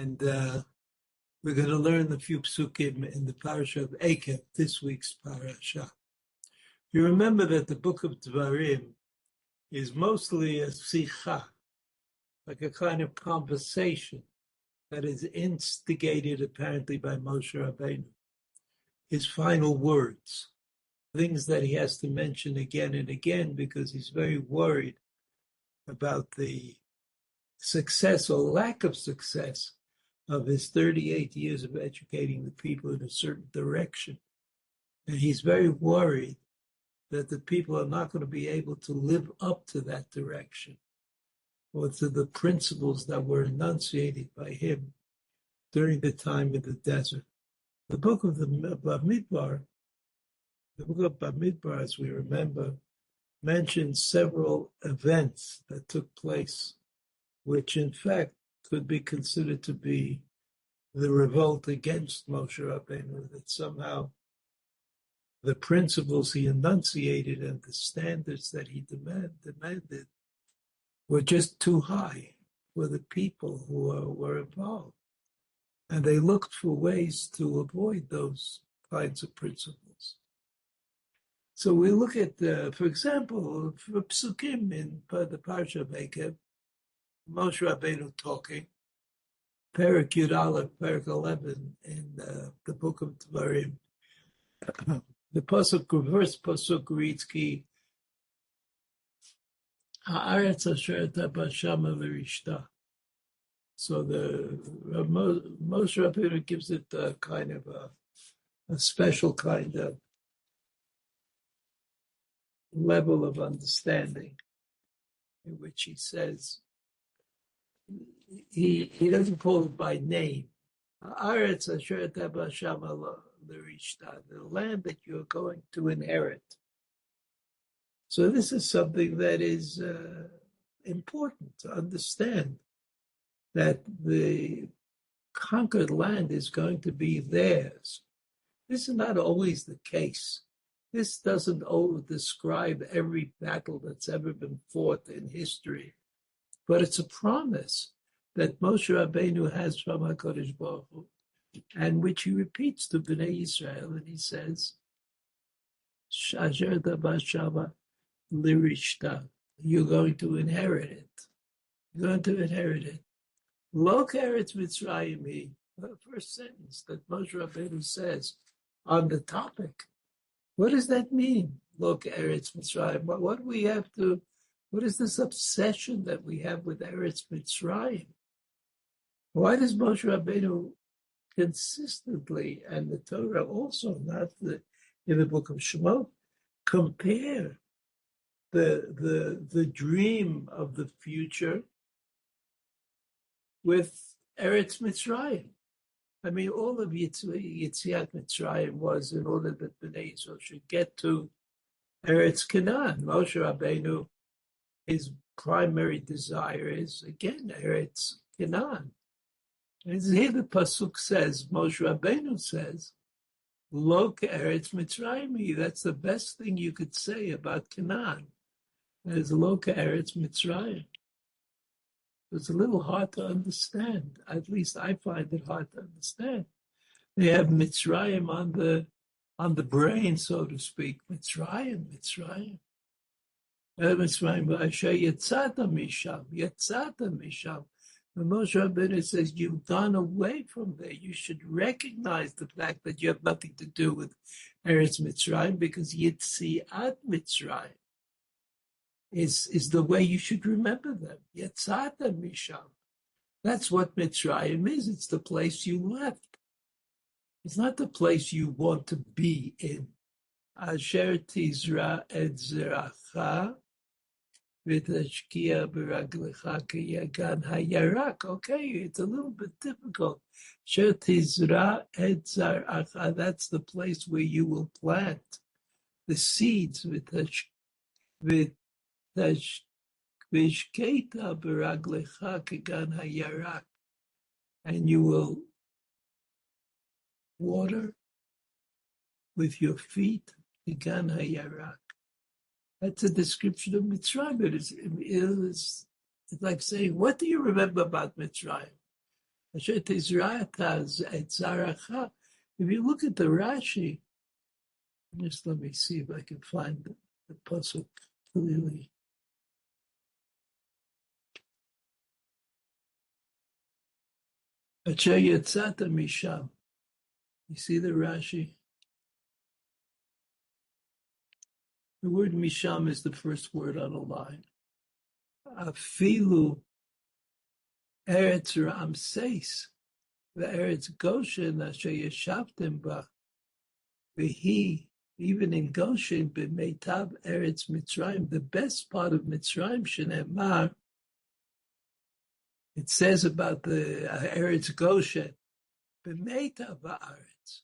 And we're going to learn a few psukim in the parsha of Ekev, this week's parasha. You remember that the book of Dvarim is mostly a sicha, like a kind of conversation that is instigated apparently by Moshe Rabbeinu. His final words, things that he has to mention again and again because he's very worried about the success or lack of success of his 38 years of educating the people in a certain direction. And he's very worried that the people are not going to be able to live up to that direction or to the principles that were enunciated by him during the time in the desert. The book of Bamidbar, as we remember, mentions several events that took place, which in fact could be considered to be the revolt against Moshe Rabbeinu, that somehow the principles he enunciated and the standards that he demanded were just too high for the people who were involved. And they looked for ways to avoid those kinds of principles. So we look at, for example, for psukim in the parsha of Ekev, Moshe Rabbeinu talking, Perek Yud Aleph, Perek 11 in the book of Dvarim. The first pasuk reads, Ki ha'aretz asher ata shama v'rishta. So the Moshe Rabbeinu gives it a kind of a special kind of level of understanding, in which he says, he doesn't call it by name. The land that you're going to inherit. So this is something that is important to understand, that the conquered land is going to be theirs. This is not always the case. This doesn't describe every battle that's ever been fought in history, but it's a promise that Moshe Rabbeinu has from HaKadosh Baruch Hu, and which he repeats to Bnei Yisrael, and he says, Asher Shama Lirishta, you're going to inherit it. You're going to inherit it. Lo Keretz Mitzrayim, the first sentence that Moshe Rabbeinu says on the topic. What does that mean? Lo Keretz Mitzrayim. What do we have to? What is this obsession that we have with Eretz Mitzrayim? Why does Moshe Rabbeinu consistently, and the Torah also, not in the book of Shemot, compare the dream of the future with Eretz Mitzrayim? I mean, all of Yetziat Mitzrayim was in order that Bnei Yisrael should get to Eretz Canaan. Moshe Rabbeinu, his primary desire is, again, Eretz Canaan. And here the pasuk says, Moshe Rabbeinu says, Lo Eretz Mitzrayim. That's the best thing you could say about Canaan. There's Lo Eretz Mitzrayim. It's a little hard to understand. At least I find it hard to understand. They have Mitzrayim on the brain, so to speak. Mitzrayim. Mitzrayim. Asher Yetzata Misham. And Moshe Rabbeinu says, you've gone away from there. You should recognize the fact that you have nothing to do with Eretz Mitzrayim, because Yetziat Mitzrayim is the way you should remember them. Yetzata Misham. That's what Mitzrayim is. It's the place you left. It's not the place you want to be in. Asher Tizra et Zeracha v'tashkia b'raglecha k'yagan hayarak. Okay, it's a little bit difficult. Asher Tizra et Zeracha. That's the place where you will plant the seeds. V'tashketa b'raglecha k'yagan hayarak. And you will water with your feet, Gan Hayarak. That's a description of Mitzrayim. It's like saying, what do you remember about Mitzrayim? Asher tizra'ata et zaracha. If you look at the Rashi, just let me see if I can find the pasuk clearly. Asher yetzata misham. You see the Rashi? The word misham is the first word on a line. Afilu eretz ramses, the eretz Goshen asher yeshavtem ba, v'hi, even in Goshen, b'meitav eretz Mitzrayim, the best part of Mitzrayim, shenemar, it says about the eretz Goshen, b'meitav ha'aretz,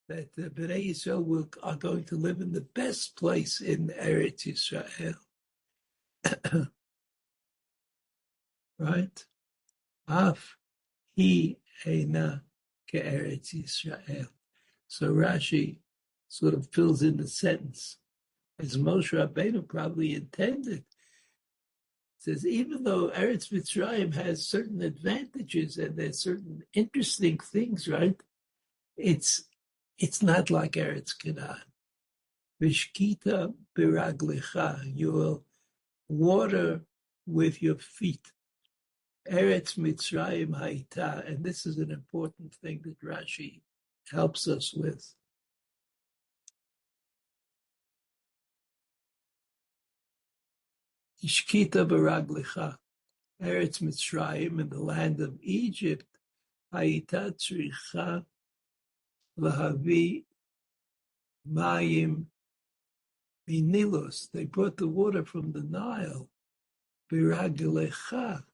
that the Bnei Yisrael are going to live in the best place in Eretz Yisrael. Right? Af hi eina ke'eretz Yisrael. So Rashi sort of fills in the sentence, as Moshe Rabbeinu probably intended. It says, even though Eretz Mitzrayim has certain advantages and there's certain interesting things, right? It's not like Eretz Canaan. Vishkita biraglicha, you will water with your feet. Eretz Mitzrayim haita, and this is an important thing that Rashi helps us with. Ishkita biraglicha, Eretz Mitzrayim, in the land of Egypt, haita tzricha lahavi mayim minilus. They brought the water from the Nile, biraglicha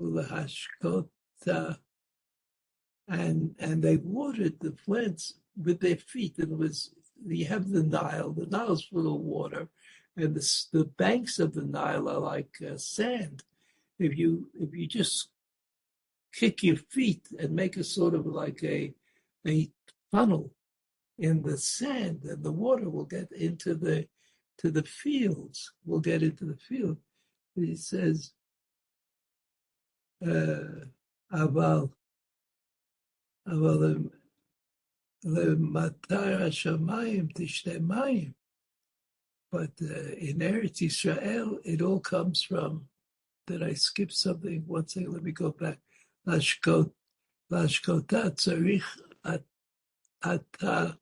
ulahashkota, and they watered the plants with their feet. And it was, you have the Nile is full of water, and the banks of the Nile are like sand. If you just kick your feet and make a sort of like a funnel in the sand, and the water will get into the fields. Will get into the field. He says, aval matar hashamayim tishte mayim. But in Eretz Yisrael, it all comes from. Did I skip something? One second, let me go back. Lashkota tzarich ata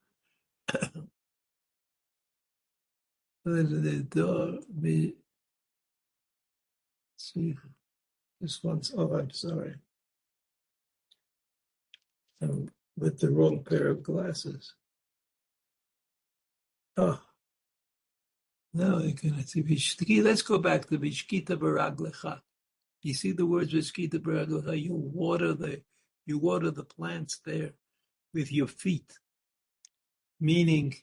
l'nedor mi. See, this one's. Oh, I'm sorry. I'm with the wrong pair of glasses. Oh, now I can see. Let's go back to Vishkita baraglecha. You see the words Vishkita baraglecha. You water the plants there with your feet. Meaning,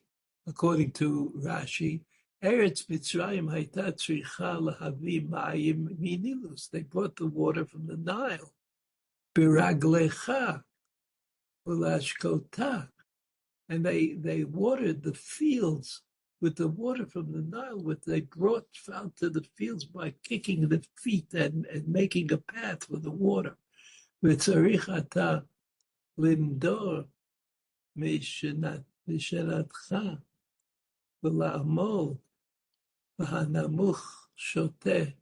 according to Rashi, Eretz Mitzrayim haita tzricha lahavi mayim minilus. They brought the water from the Nile. Biraglecha ulashkota. And they watered the fields with the water from the Nile, which they brought out to the fields by kicking the feet and making a path for the water. V'tzarich ata lindor mishenatcha v'la'amol v'hanamuch shoteh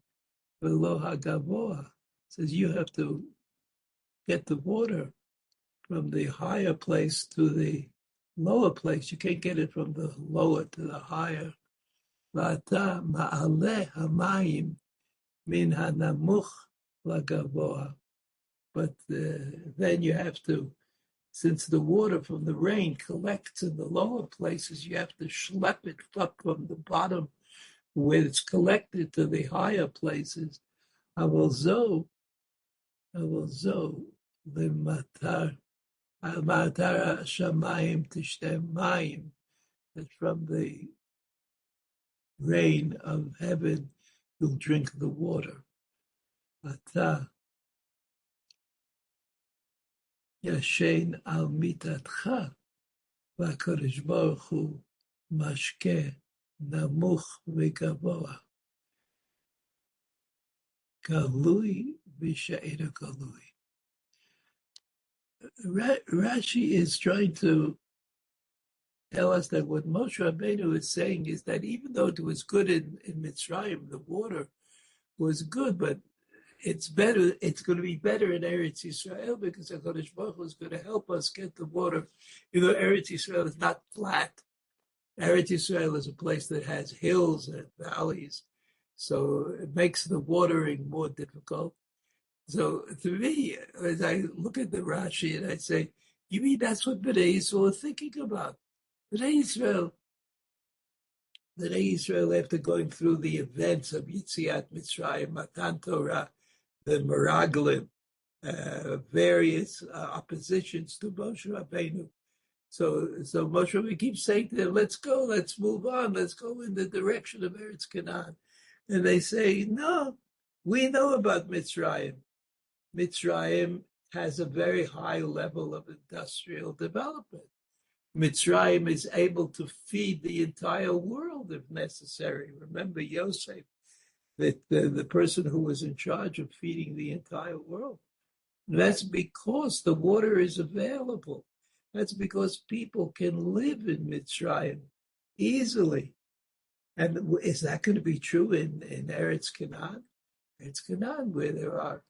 v'lo hagavoa. Says you have to get the water from the higher place to the lower place. You can't get it from the lower to the higher. V'ata ma'aleh hamayim min hanamuch lagavoa. But then you have to, since the water from the rain collects in the lower places, you have to schlep it up from the bottom where it's collected to the higher places. Aval zo l'matar shamayim tishtem mayim, that from the rain of heaven you'll drink the water. Ata yashen al mitatcha v'akadosh baruch hu mashke namuch v'gavoa galui v'she'era galui. Rashi is trying to tell us that what Moshe Rabbeinu is saying is that even though it was good in Mitzrayim, the water was good, but it's better. It's going to be better in Eretz Yisrael because HaKadosh Baruch Hu is going to help us get the water. You know, Eretz Yisrael is not flat. Eretz Yisrael is a place that has hills and valleys, so it makes the watering more difficult. So to me, as I look at the Rashi and I say, you mean that's what Bnei Yisrael are thinking about? Bnei Yisrael, after going through the events of Yitziat Mitzrayim, Matan Torah, the Meraglim, various oppositions to Moshe Rabbeinu. So Moshe Rabbeinu keeps saying to them, let's go, let's move on, let's go in the direction of Eretz Canaan. And they say, no, we know about Mitzrayim. Mitzrayim has a very high level of industrial development. Mitzrayim is able to feed the entire world if necessary. Remember Yosef, that the person who was in charge of feeding the entire world. And that's because the water is available. That's because people can live in Mitzrayim easily. And is that going to be true in Eretz Canaan? Eretz Canaan, where there are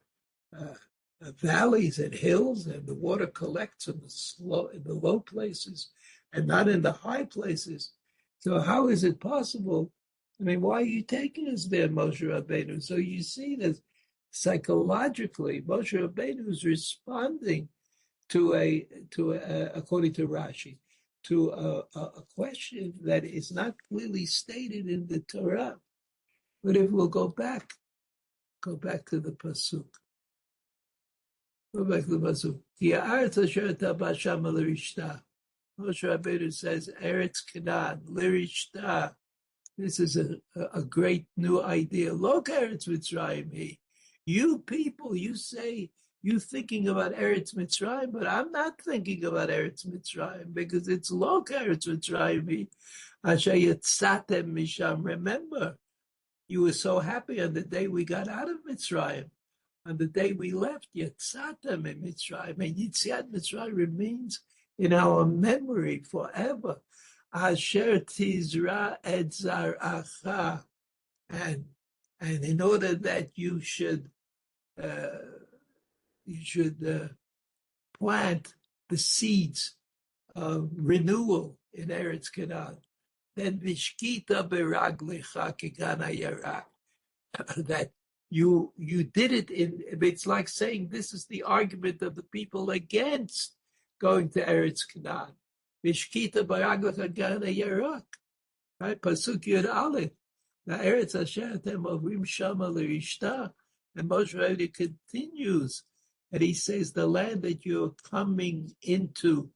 valleys and hills, and the water collects in the low places and not in the high places. So how is it possible? I mean, why are you taking us there, Moshe Rabbeinu? So you see that psychologically, Moshe Rabbeinu is responding to according to Rashi, to a question that is not clearly stated in the Torah. But if we'll go back to the pasuk. Go back to the pasuk. Moshe Rabbeinu says, Eretz Canaan, lirishta. This is a great new idea. Look, Eretz Mitzrayim. You people, you say, you thinking about Eretz Mitzrayim, but I'm not thinking about Eretz Mitzrayim because it's Lok Eretz Mitzrayim. Asher yetzatem misham. Remember, you were so happy on the day we got out of Mitzrayim. On the day we left, yetzatem in Mitzrayim. And Yitziat Mitzrayim remains in our memory forever. Asher tizra et zaracha. And in order that you should plant the seeds of renewal in Eretz Canaan. Then vishkita beraglecha kegana yara. That you did it it's like saying this is the argument of the people against going to Eretz Canaan. Vishkita beraglecha kegana yara. Right? Pasuk Yud Aleph. Now Eretz Asher atem ovrim shama l'rishta. And Moshe Rabbeinu continues, and he says, the land that you're coming into,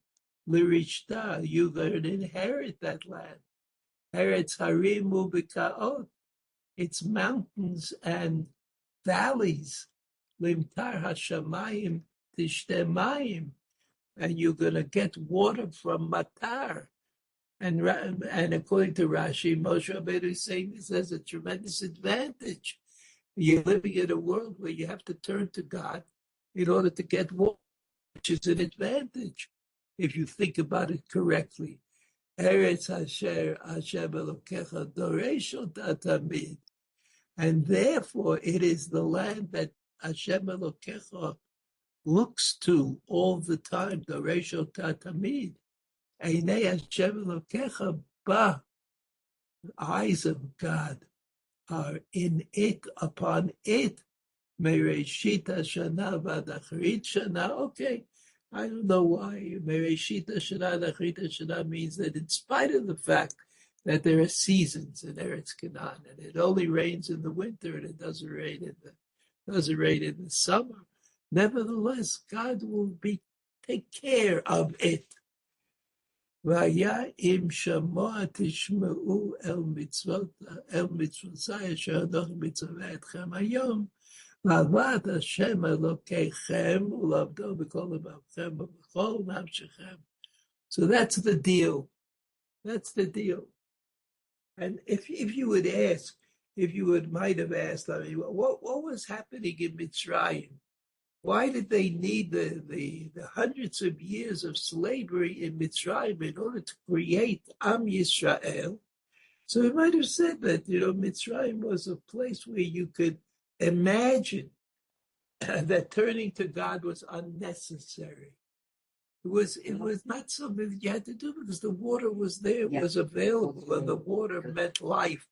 Lirishta, you're going to inherit that land. Eretz Harim Ubikaot, it's mountains and valleys. Limtar Hashamayim Tishtemayim, and you're going to get water from Matar. And according to Rashi, Moshe Rabbeinu is saying this has a tremendous advantage. You're living in a world where you have to turn to God in order to get water, which is an advantage if you think about it correctly. Eretz Asher Hashem Elokecha Doresho Tatamid. And therefore it is the land that Hashem Elokecha looks to all the time, Doresho Tatamid. Einei Hashem Elokecha Ba, eyes of God are in it, upon it. Mereshit Shana Vadachrit Shana. Okay, I don't know why. Mereshit Shana Vadachrit Shana means that in spite of the fact that there are seasons in Eretz Canaan, and it only rains in the winter and it doesn't rain in the summer, nevertheless, God will take care of it. והיה אם שמוע תשמעו אל מצוותיי אשר אנוכי מצווה אתכם היום, לאהבת השם אלוקיכם ולעבדו בכל לבבכם ובכל נפשכם. So that's the deal. That's the deal. And if you would ask, might have asked, I mean, what was happening in Mitzrayim? Why did they need the hundreds of years of slavery in Mitzrayim in order to create Am Yisrael? So we might have said that, Mitzrayim was a place where you could imagine that turning to God was unnecessary. It was not something that you had to do because the water was there, it was available, and the water meant life.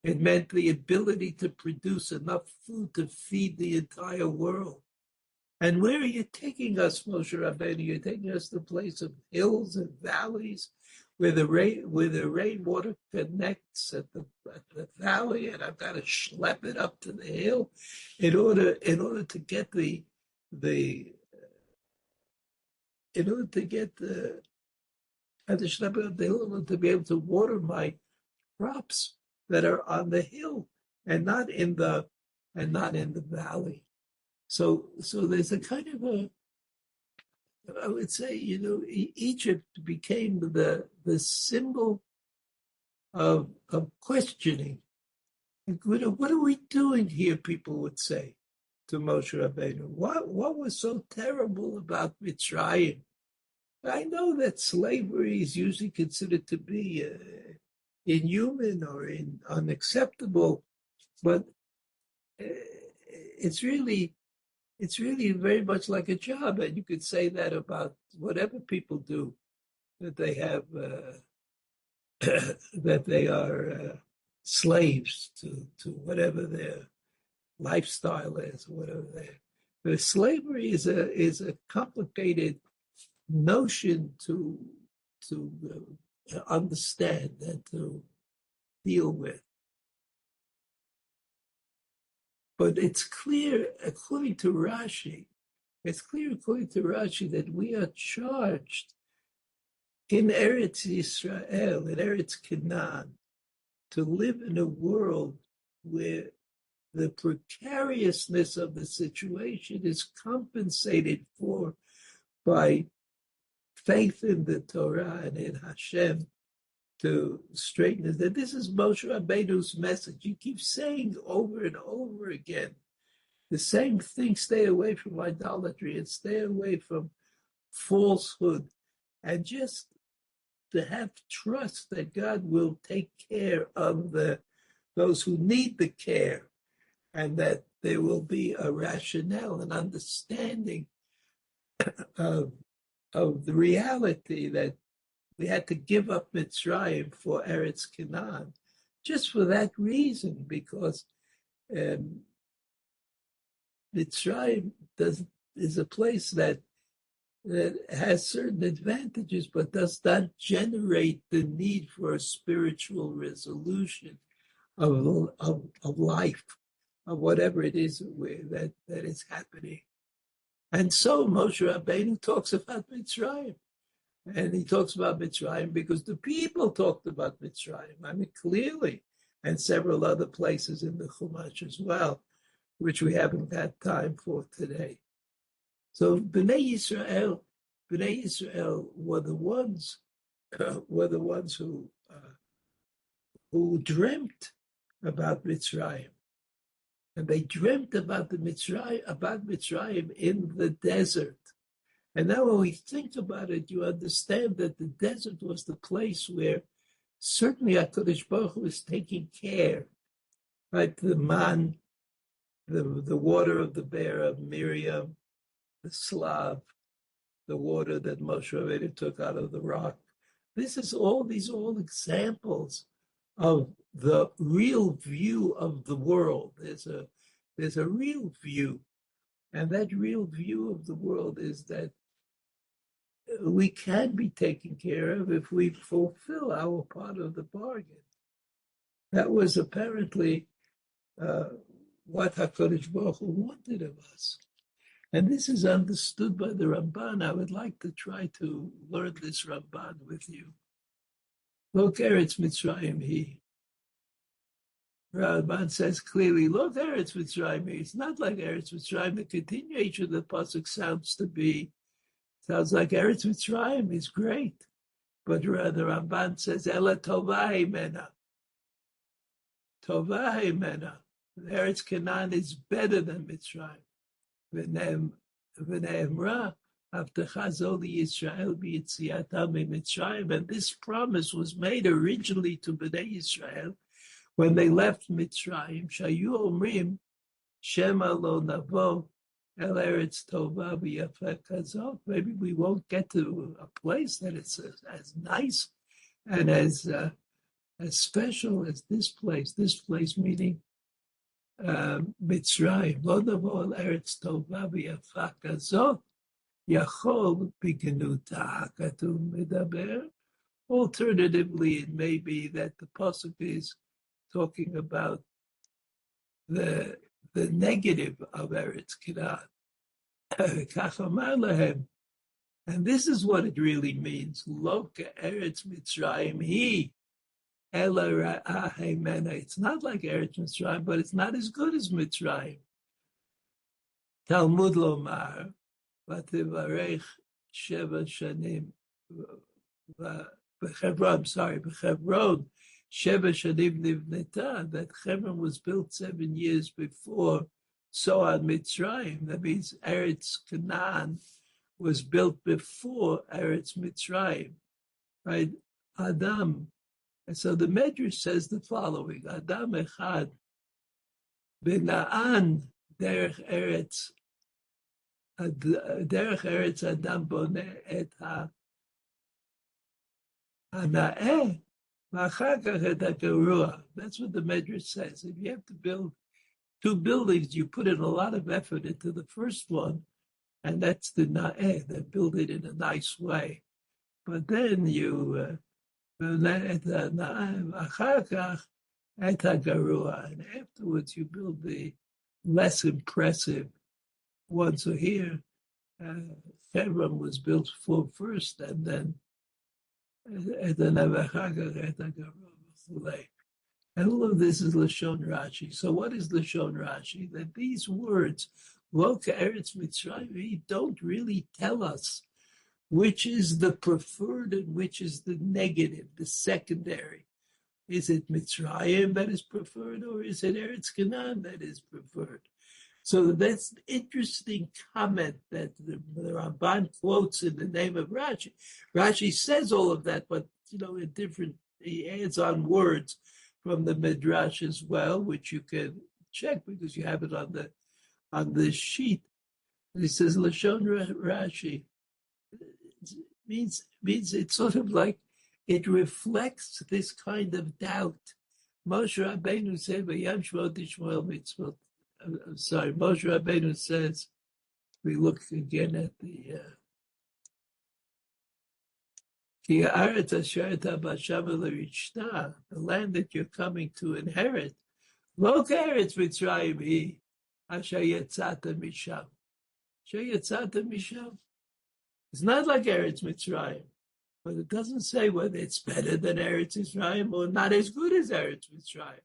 It meant the ability to produce enough food to feed the entire world. And where are you taking us, Moshe Rabbeinu? You're taking us to a place of hills and valleys where the rainwater connects at the valley, and I've got to schlep it up to the hill in order to get the schlep it up the hill in order to be able to water my crops that are on the hill and not in the valley. So there's a kind of I would say, Egypt became the symbol of questioning. What are we doing here? People would say to Moshe Rabbeinu. What was so terrible about Mitzrayim? I know that slavery is usually considered to be inhuman or unacceptable, but it's really very much like a job, and you could say that about whatever people do, that they have that they are slaves to whatever their lifestyle is, whatever but slavery is a complicated notion to understand and to deal with. But it's clear, according to Rashi, that we are charged in Eretz Yisrael, in Eretz Canaan, to live in a world where the precariousness of the situation is compensated for by faith in the Torah and in Hashem to straighten it. That this is Moshe Rabbeinu's message. He keeps saying over and over again the same thing: stay away from idolatry and stay away from falsehood, and just to have trust that God will take care of those who need the care, and that there will be a rationale and understanding of the reality that we had to give up Mitzrayim for Eretz Canaan, just for that reason, because Mitzrayim is a place that has certain advantages, but does not generate the need for a spiritual resolution of life, of whatever it is that is happening. And so Moshe Rabbeinu talks about Mitzrayim. And he talks about Mitzrayim because the people talked about Mitzrayim, clearly, and several other places in the Chumash as well, which we haven't had time for today. So Bnei Yisrael were the ones who dreamt about Mitzrayim, and they dreamt about Mitzrayim in the desert. And now when we think about it, you understand that the desert was the place where certainly HaKadosh Baruch Hu was taking care, right? The man, the water of the bear of Miriam, the Slav, the water that Moshe Rabbeinu took out of the rock. These are all examples of the real view of the world. There's a real view, and that real view of the world is that we can be taken care of if we fulfill our part of the bargain. That was apparently what HaKadosh Baruch Hu wanted of us. And this is understood by the Ramban. I would like to try to learn this Ramban with you. Look, Eretz Mitzrayim he. Ramban says clearly, look, Eretz Mitzrayim he. It's not like Eretz Mitzrayim. The continuation of the pasuk sounds like Eretz Mitzrayim is great. But rather Ramban says, Ela Tovah Himena. Tovah Himena. Eretz Canaan is better than Mitzrayim. ונאמרה, הבטחה זו לישראל ביציאתם ממצרים, and this promise was made originally to Bnei Israel when they left Mitzrayim, שהיו אומרים, שמא לא נבוא אל ארץ טובה ויפה כזאת. Maybe we won't get to a place that is as nice and as special as this place. This place meaning מצרים. לא נבוא אל ארץ טובה ויפה כזאת, יכול בגנותה הכתוב מדבר. Alternatively, it may be that the pasuk is talking about the negative of Eretz Canaan. כך אמר להם, and this is what it really means, לא כארץ מצרים היא, אלא רעה ממנה. It's not like Eretz Mitzrayim, but it's not as good as Mitzrayim. תלמוד לומר, ותברך 7 שנים, בחברון, בחברון, 7 שנים נבנתה, that Hebron was built 7 years before Soad Mitzrayim. That means Eretz Canaan was built before Eretz Mitzrayim, right? Adam. And so the Medrash says the following: Adam echad bena'an derech Eretz Adam bone et ha'na'eh v'achar kach et ha'gerua. That's what the Medrash says. If you have to build 2 buildings, you put in a lot of effort into the first one, and that's the na'eh, that build it in a nice way. But then you and afterwards you build the less impressive one. So here, Hebron was built for first, and then and all of this is Lashon Rashi. So what is Lashon Rashi? That these words, Lo K'Eretz Mitzrayim, don't really tell us which is the preferred and which is the negative, the secondary. Is it Mitzrayim that is preferred, or is it Eretz Canaan that is preferred? So that's an interesting comment that the Ramban quotes in the name of Rashi. Rashi says all of that, but in different, he adds on words from the Midrash as well, which you can check because you have it on the sheet. And he says Lashon Rashi means it's sort of like it reflects this kind of doubt. Moshe Rabbeinu said, "V'yam shvot Yishmael mitzvot." I'm sorry, Moshe Rabbeinu says. We look again at the. The land that you're coming to inherit, lo k'eretz Mitzrayim hi, asher yatzata misham. Asher yatzata misham. It's not like Eretz Mitzrayim, but it doesn't say whether it's better than Eretz Mitzrayim or not as good as Eretz Mitzrayim.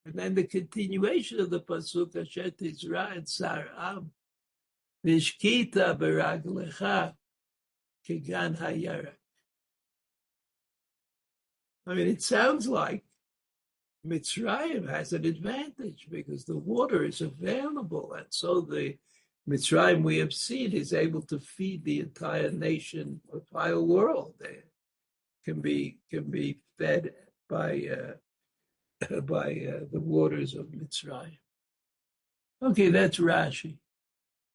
And then the continuation of the pasuk, asher tizra et sar'am, v'shkita beraglecha kegan hayarek. I mean, it sounds like Mitzrayim has an advantage because the water is available. And so the Mitzrayim we have seen is able to feed the entire nation, the entire world. They can be fed by the waters of Mitzrayim. Okay, that's Rashi.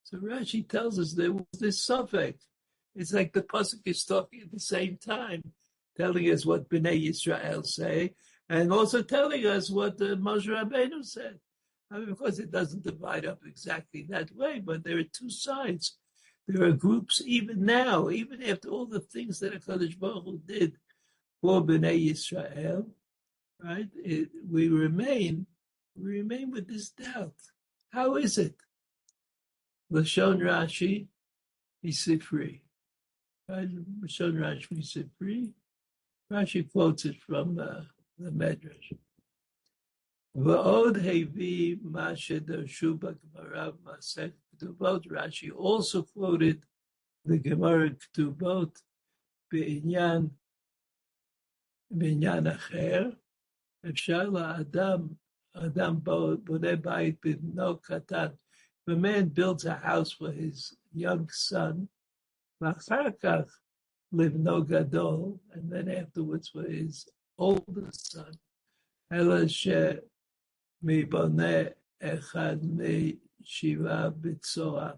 So Rashi tells us there was this suffix. It's like the pasuk is talking at the same time, telling us what Bnei Yisrael say, and also telling us what Moshe Rabbeinu said. I mean, of course, it doesn't divide up exactly that way, but there are 2 sides. There are groups even now, even after all the things that HaKadosh Baruch Hu did for Bnei Yisrael, right? We remain with this doubt. How is it? Lashon Rashi, Misifri. Right? Lashon Rashi, Misifri. Rashi quotes it from the Medrash. V'od hevi ma shedarshu b'Gemara Masech Ketubot. Rashi also quoted the Gemara Ketubot b'inyan acher. Efshar la'adam bone bayit b'bno katan If a man builds a house for his young son, ואחר כך לבנו גדול, and then afterwards for his older son, אלא שמבונה אחד משבעה בצועה.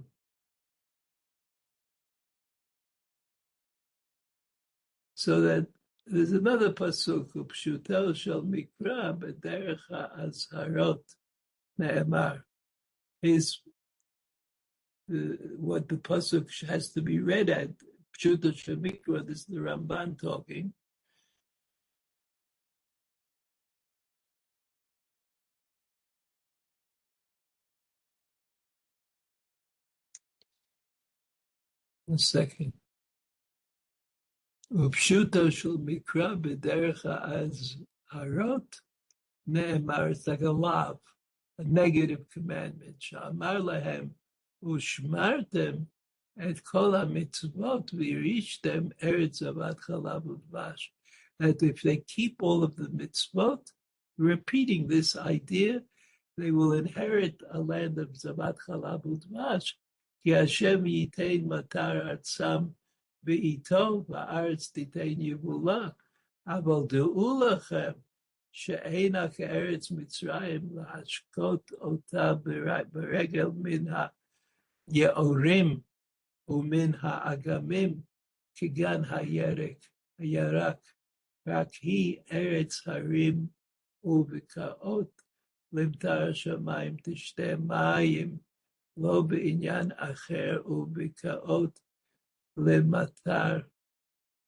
So that there's another pasuk, ופשוטו של מקרא בדרך האזהרות נאמר. Is what the pasuk has to be read at. Pshuto shel mikra, this is the Ramban talking. A second. Pshuto shel mikra b'derech ha'azharot ne'emar. It's like a lav, a negative commandment. Sha'amar lahem ushmartem et kol ha'mitzvot v'yirishtem eretz zavat chalav u'dvash. That if they keep all of the mitzvot, repeating this idea, they will inherit a land of zavat chalav u'dvash. Ki Hashem yitein matar atzam v'ito v'aretz titein yivula. Aval de'u lachem she'ena ke'eretz Mitzrayim lahashkot ota beregel min ha'ye'orim u'min ha'agamim kigan hayarak rak hi eretz harim u'vikaot limtar shamayim tishte mayim lo be'inyan acher u'vikaot lematar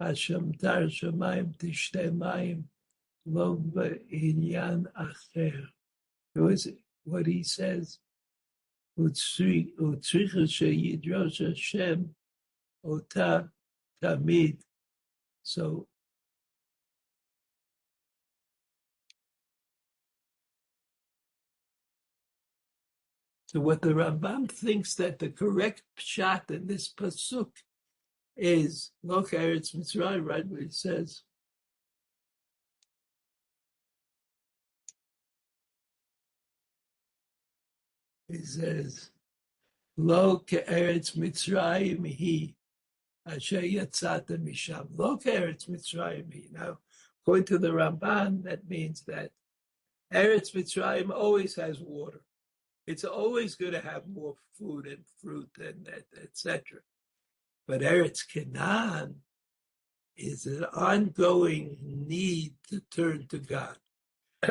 hashamtar shamayim tishte mayim lo be'inyan acher. What he says, u'tzricha she'yidrosh Hashem ota tamid. So what the Rambam thinks that the correct pshat in this pasuk is Lo Eretz Mitzrayim, right? Where it says, Lo Eretz Mitzrayim hi asher yatzata misham. Lo Eretz Mitzrayim hi. Now, according to the Ramban, that means that Eretz Mitzrayim always has water. It's always going to have more food and fruit and etc. But Eretz Canaan is an ongoing need to turn to God.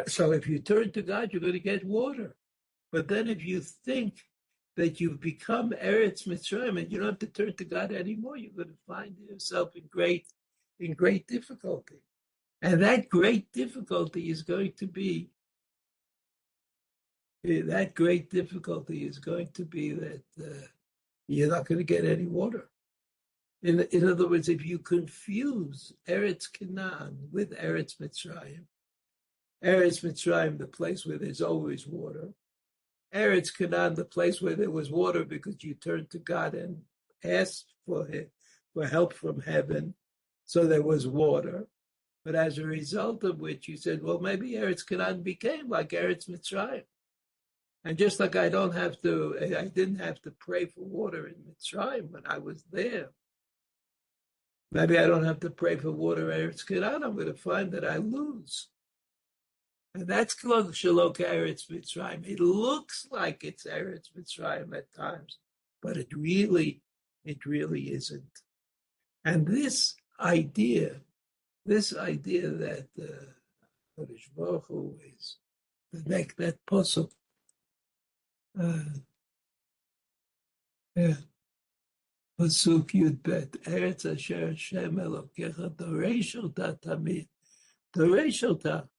So if you turn to God, you're going to get water. But then if you think that you've become Eretz Mitzrayim and you don't have to turn to God anymore, you're going to find yourself in great difficulty. And that great difficulty is going to be that you're not going to get any water. In other words, if you confuse Eretz Canaan with Eretz Mitzrayim, the place where there's always water, Eretz Canaan, the place where there was water because you turned to God and asked for help from heaven, so there was water. But as a result of which you said, well, maybe Eretz Canaan became like Eretz Mitzrayim. And just like I didn't have to pray for water in Mitzrayim when I was there, maybe I don't have to pray for water in Eretz Canaan. I'm going to find that I lose. And that's called Shalok Eretz Mitzrayim. It looks like it's Eretz Mitzrayim at times, but it really isn't. And this idea that Kodesh Baruch Hu is that pasuk. Pasuk Yud Bet, Eretz Asher Hashem Elokecha Doresh Ota Tamid. Doresh Ota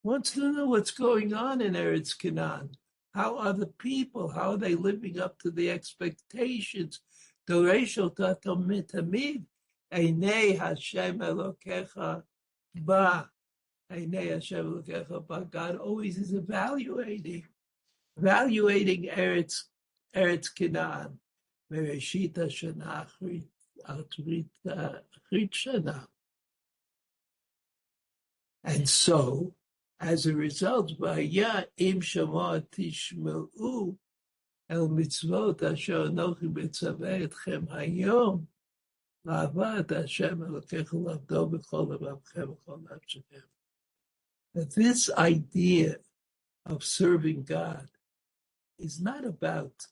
wants to know what's going on in Eretz Canaan. How are the people? How are they living up to the expectations? Doresh Ota Tamid. Einei Hashem Elokecha Ba. Einei Hashem Elokecha Ba. God always is evaluating Eretz Canaan. Mereshita Shana Achrit Shana. And so, as a result, Vaya Im Shama Tishmeu El mitzvot asher anochi mitzaveh etchem hayom la'avad Hashem Elokecha l'avdo b'chol levavchem v'chol nafshechem. That this idea of serving God is not about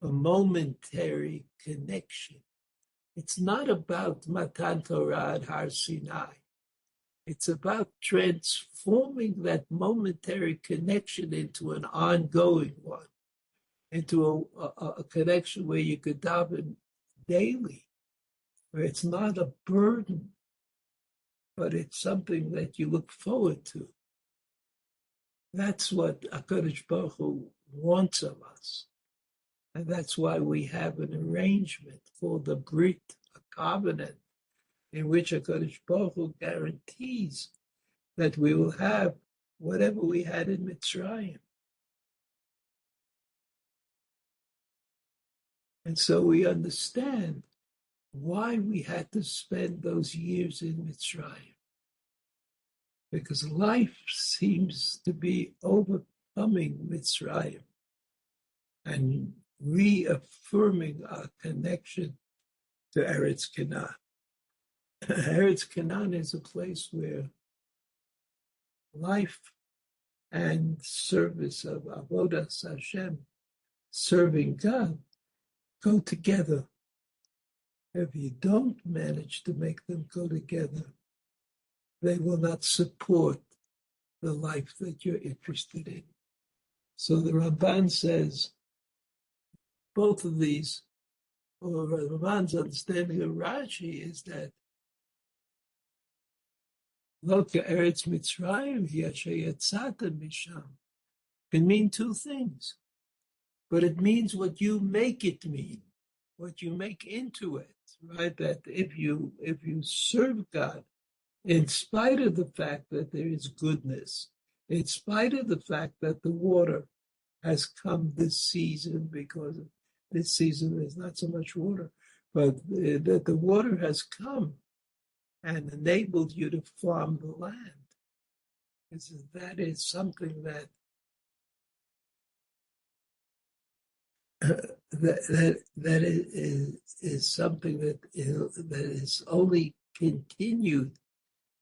a momentary connection. It's not about Matan Torah at Har Sinai. It's about transforming that momentary connection into an ongoing one, into a connection where you could daven daily, where it's not a burden, but it's something that you look forward to. That's what HaKadosh Baruch Hu wants of us. And that's why we have an arrangement called the Brit, a covenant, in which HaKadosh Baruch Hu guarantees that we will have whatever we had in Mitzrayim. And so we understand why we had to spend those years in Mitzrayim. Because life seems to be overcoming Mitzrayim and reaffirming our connection to Eretz Canaan. Eretz Canaan is a place where life and service of Avodas Hashem, serving God, go together. If you don't manage to make them go together, they will not support the life that you're interested in. So the Ramban says, both of these, or Ramban's understanding of Rashi is that Loka Eretz Mitzrayim Yatzata Misham can mean two things, but it means what you make it mean, what you make into it, right? That if you serve God, in spite of the fact that there is goodness, in spite of the fact that the water has come this season, because this season there's not so much water, but that the water has come and enabled you to farm the land. That is something that is something that is only continued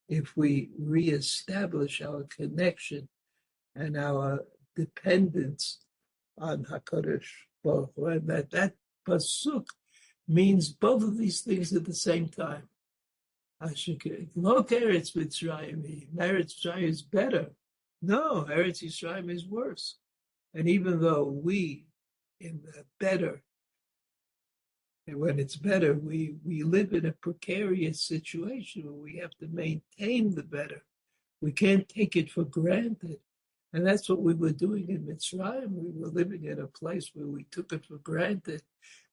if we reestablish our connection and our dependence on HaKadosh Baruch Hu, and that pasuk means both of these things at the same time. Look, Eretz Mitzrayim. Eretz Mitzrayim is better. No, Eretz Mitzrayim is worse. And even though we, in the better, and when it's better, we live in a precarious situation where we have to maintain the better. We can't take it for granted. And that's what we were doing in Mitzrayim. We were living in a place where we took it for granted.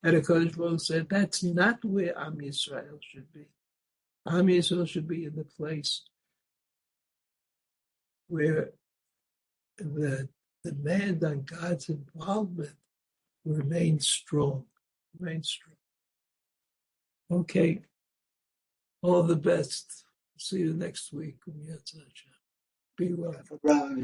And HaKadosh Baruch Hu said, that's not where Am Yisrael should be. Am Yisrael should be in the place where the demand on God's involvement remains strong. Okay. All the best. See you next week. Be well.